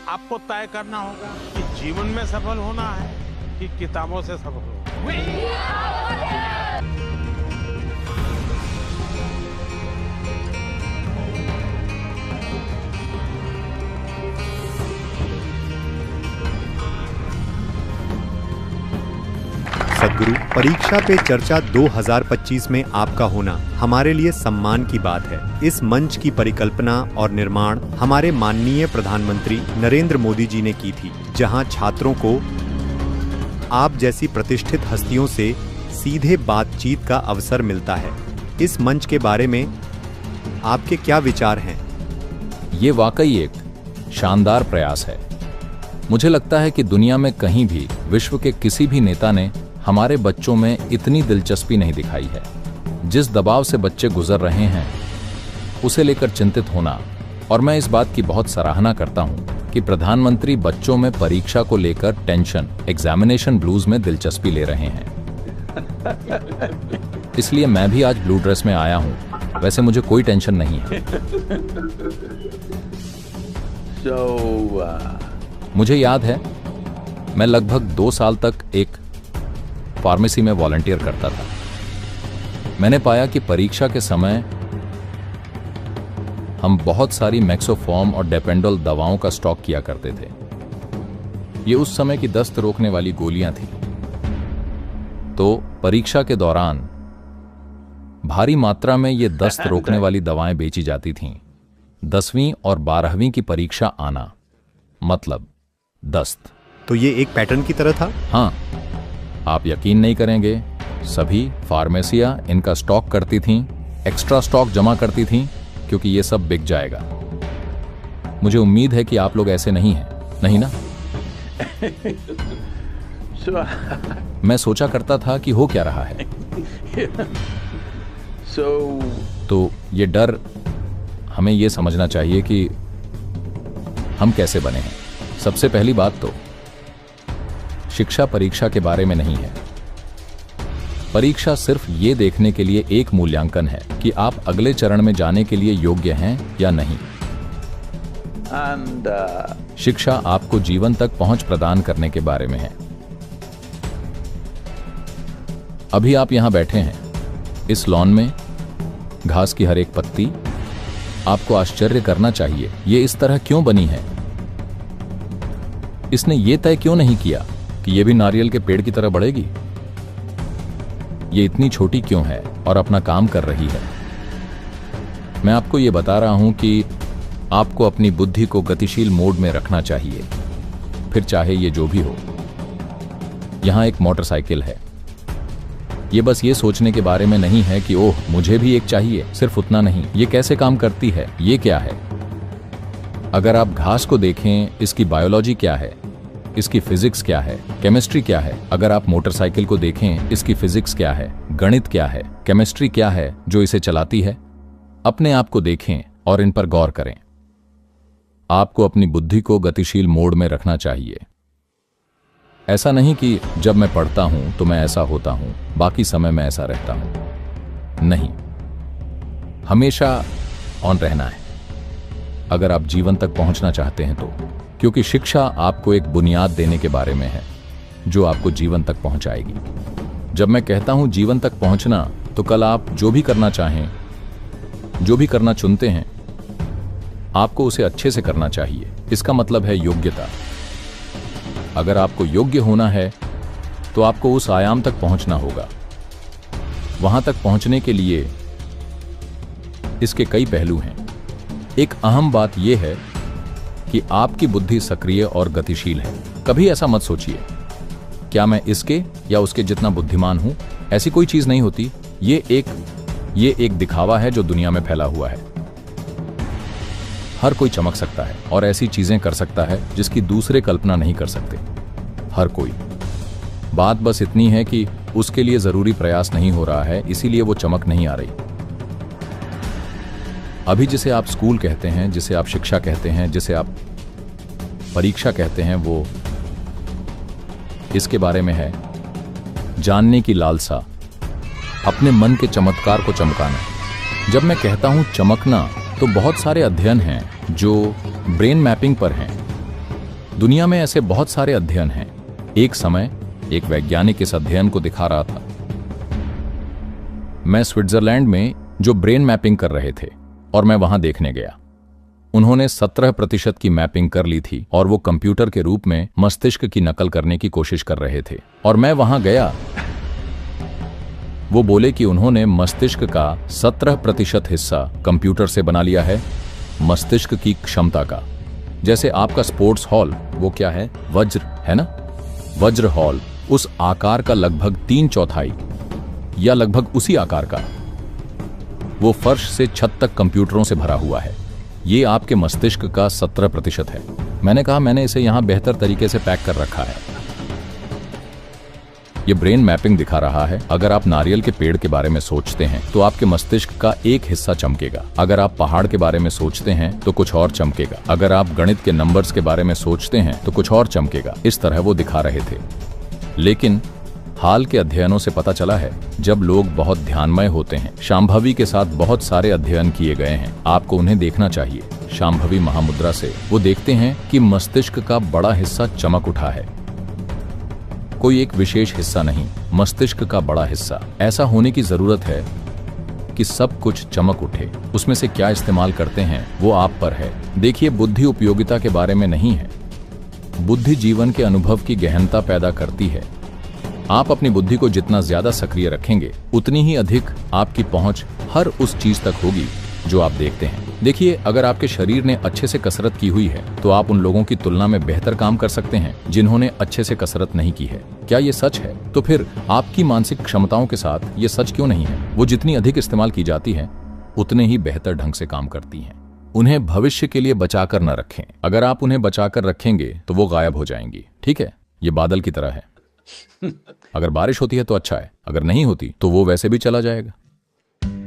आपको तय करना होगा कि जीवन में सफल होना है कि किताबों से सफल होना है। सद्गुरु, परीक्षा पे चर्चा 2025 में आपका होना हमारे लिए सम्मान की बात है। इस मंच की परिकल्पना और निर्माण हमारे माननीय प्रधानमंत्री नरेंद्र मोदी जी ने की थी, जहां छात्रों को आप जैसी प्रतिष्ठित हस्तियों से सीधे बातचीत का अवसर मिलता है। इस मंच के बारे में आपके क्या विचार हैं? ये वाकई एक शानदार प्रयास है। मुझे लगता है कि दुनिया में कहीं भी विश्व के किसी भी नेता ने हमारे बच्चों में इतनी दिलचस्पी नहीं दिखाई है। जिस दबाव से बच्चे गुजर रहे हैं उसे लेकर चिंतित होना, और मैं इस बात की बहुत सराहना करता हूं कि प्रधानमंत्री बच्चों में परीक्षा को लेकर टेंशन, एग्जामिनेशन ब्लूज में दिलचस्पी ले रहे हैं। इसलिए मैं भी आज ब्लू ड्रेस में आया हूं। वैसे मुझे कोई टेंशन नहीं है। मुझे याद है, मैं लगभग 2 साल तक एक फार्मेसी में वॉलंटियर करता था। मैंने पाया कि परीक्षा के समय हम बहुत सारी मैक्सोफॉर्म और डेपेंडोल दवाओं का स्टॉक किया करते थे। ये उस समय की दस्त रोकने वाली गोलियां थी। तो परीक्षा के दौरान भारी मात्रा में ये दस्त रोकने वाली दवाएं बेची जाती थीं। 10वीं और 12वीं की परीक्षा आना मतलब दस्त। तो ये एक पैटर्न की तरह था? हाँ, आप यकीन नहीं करेंगे, सभी फार्मेसियां इनका स्टॉक करती थीं, एक्स्ट्रा स्टॉक जमा करती थीं, क्योंकि ये सब बिक जाएगा। मुझे उम्मीद है कि आप लोग ऐसे नहीं हैं, नहीं ना? मैं सोचा करता था कि हो क्या रहा है। तो ये डर, हमें ये समझना चाहिए कि हम कैसे बने हैं। सबसे पहली बात तो शिक्षा परीक्षा के बारे में नहीं है। परीक्षा सिर्फ ये देखने के लिए एक मूल्यांकन है कि आप अगले चरण में जाने के लिए योग्य हैं या नहीं। शिक्षा आपको जीवन तक पहुंच प्रदान करने के बारे में है। अभी आप यहां बैठे हैं, इस लॉन में, घास की हर एक पत्ती। आपको आश्चर्य करना चाहिए, ये इस तरह क्यों बनी है? इसने ये तय क्यों नहीं किया कि ये भी नारियल के पेड़ की तरह बढ़ेगी? ये इतनी छोटी क्यों है और अपना काम कर रही है? मैं आपको ये बता रहा हूं कि आपको अपनी बुद्धि को गतिशील मोड में रखना चाहिए, फिर चाहे ये जो भी हो। यहां एक मोटरसाइकिल है। ये बस ये सोचने के बारे में नहीं है कि ओह मुझे भी एक चाहिए, सिर्फ उतना नहीं, ये कैसे काम करती है, ये क्या है। अगर आप घास को देखें, इसकी बायोलॉजी क्या है, इसकी फिजिक्स क्या है, केमिस्ट्री क्या है। अगर आप मोटरसाइकिल को देखें, इसकी फिजिक्स क्या है, गणित क्या है, केमिस्ट्री क्या है जो इसे चलाती है। अपने आप को देखें और इन पर गौर करें। आपको अपनी बुद्धि को गतिशील मोड में रखना चाहिए। ऐसा नहीं कि जब मैं पढ़ता हूं तो मैं ऐसा होता हूं, बाकी समय मैं ऐसा रहता हूं। नहीं, हमेशा ऑन रहना है अगर आप जीवन तक पहुंचना चाहते हैं तो, क्योंकि शिक्षा आपको एक बुनियाद देने के बारे में है जो आपको जीवन तक पहुंचाएगी। जब मैं कहता हूं जीवन तक पहुंचना, तो कल आप जो भी करना चाहें, जो भी करना चुनते हैं, आपको उसे अच्छे से करना चाहिए। इसका मतलब है योग्यता। अगर आपको योग्य होना है तो आपको उस आयाम तक पहुंचना होगा। वहां तक पहुंचने के लिए इसके कई पहलू हैं। एक अहम बात यह है कि आपकी बुद्धि सक्रिय और गतिशील है। कभी ऐसा मत सोचिए, क्या मैं इसके या उसके जितना बुद्धिमान हूं? ऐसी कोई चीज नहीं होती। ये एक दिखावा है जो दुनिया में फैला हुआ है। हर कोई चमक सकता है और ऐसी चीजें कर सकता है जिसकी दूसरे कल्पना नहीं कर सकते। हर कोई। बात बस इतनी है कि उसके लिए जरूरी प्रयास नहीं हो रहा है, इसीलिए वो चमक नहीं आ रही। अभी जिसे आप स्कूल कहते हैं, जिसे आप शिक्षा कहते हैं, जिसे आप परीक्षा कहते हैं, वो इसके बारे में है जानने की लालसा, अपने मन के चमत्कार को चमकाना। जब मैं कहता हूं चमकना, तो बहुत सारे अध्ययन हैं जो ब्रेन मैपिंग पर हैं। दुनिया में ऐसे बहुत सारे अध्ययन हैं। एक समय एक वैज्ञानिक इस अध्ययन को दिखा रहा था। मैं स्विट्जरलैंड में जो ब्रेन मैपिंग कर रहे थे और मैं वहां देखने गया। उन्होंने 17% की मैपिंग कर ली थी और वो कंप्यूटर के रूप में मस्तिष्क की नकल करने की कोशिश कर रहे थे। और मैं वहां गया। वो बोले कि उन्होंने मस्तिष्क का 17% हिस्सा कंप्यूटर से बना लिया है, मस्तिष्क की क्षमता का। जैसे आपका स्पोर्ट्स हॉल, वो क्या है, वज्र है ना, वज्र हॉल, उस आकार का लगभग 3/4 या लगभग उसी आकार का वो फर्श से छत तक कंप्यूटरों से भरा हुआ है। ये आपके मस्तिष्क का 17% है। मैंने कहा मैंने इसे यहां बेहतर तरीके से पैक कर रखा है। ये ब्रेन मैपिंग दिखा रहा है। अगर आप नारियल के पेड़ के बारे में सोचते हैं तो आपके मस्तिष्क का एक हिस्सा चमकेगा। अगर आप पहाड़ के बारे में सोचते हैं तो कुछ और चमकेगा। अगर आप गणित के नंबर्स के बारे में सोचते हैं तो कुछ और चमकेगा। इस तरह वो दिखा रहे थे। लेकिन हाल के अध्ययनों से पता चला है, जब लोग बहुत ध्यानमय होते हैं, शांभवी के साथ बहुत सारे अध्ययन किए गए हैं, आपको उन्हें देखना चाहिए। शांभवी महामुद्रा से वो देखते हैं कि मस्तिष्क का बड़ा हिस्सा चमक उठा है। कोई एक विशेष हिस्सा नहीं, मस्तिष्क का बड़ा हिस्सा। ऐसा होने की जरूरत है कि सब कुछ चमक उठे। उसमें से क्या इस्तेमाल करते हैं वो आप पर है। देखिए, बुद्धि उपयोगिता के बारे में नहीं है। बुद्धि जीवन के अनुभव की गहनता पैदा करती है। आप अपनी बुद्धि को जितना ज्यादा सक्रिय रखेंगे, उतनी ही अधिक आपकी पहुंच हर उस चीज तक होगी जो आप देखते हैं। देखिए, अगर आपके शरीर ने अच्छे से कसरत की हुई है तो आप उन लोगों की तुलना में बेहतर काम कर सकते हैं जिन्होंने अच्छे से कसरत नहीं की है। क्या ये सच है? तो फिर आपकी मानसिक क्षमताओं के साथ ये सच क्यों नहीं है? वो जितनी अधिक इस्तेमाल की जाती है उतने ही बेहतर ढंग से काम करती हैं। उन्हें भविष्य के लिए बचाकर न रखें। अगर आप उन्हें बचाकर रखेंगे तो वो गायब हो जाएंगी। ठीक है, ये बादल की तरह है। अगर बारिश होती है तो अच्छा है, अगर नहीं होती तो वो वैसे भी चला जाएगा।